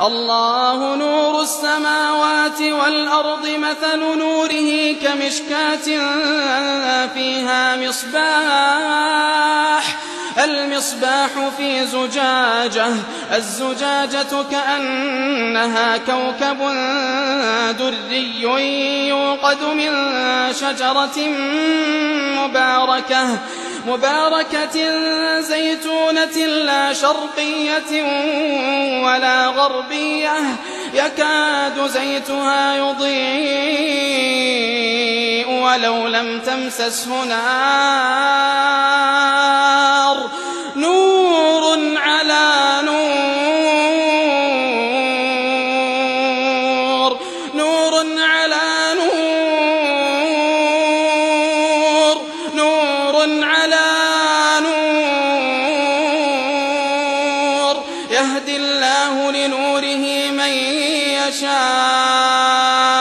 الله نور السماوات والأرض مثل نوره كمشكاة فيها المصباح في زجاجة الزجاجة كأنها كوكب دري يوقد من شجرة مباركة زيتونة لا شرقية ولا غربية يكاد زيتها يضيء ولو لم تمسسه نار نور على نور نور على نور نور على نور يهدي الله لنوره من يشاء